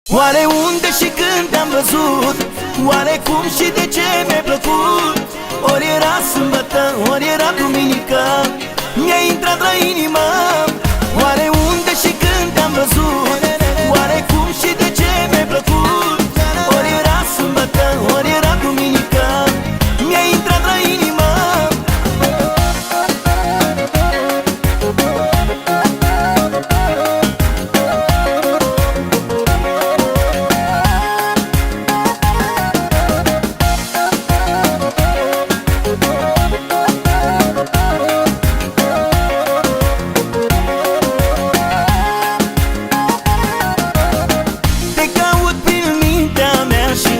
Oare unde și când te-am văzut? Oare cum și de ce mi-ai plăcut? Ori era sâmbătă, ori era duminică, mi-a intrat la inimă. Oare unde și când te-am văzut? Oare cum și de ce mi-ai plăcut? Ori era sâmbătă, ori era duminică, mi-a intrat la inimă.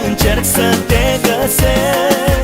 Încerc să te găsesc,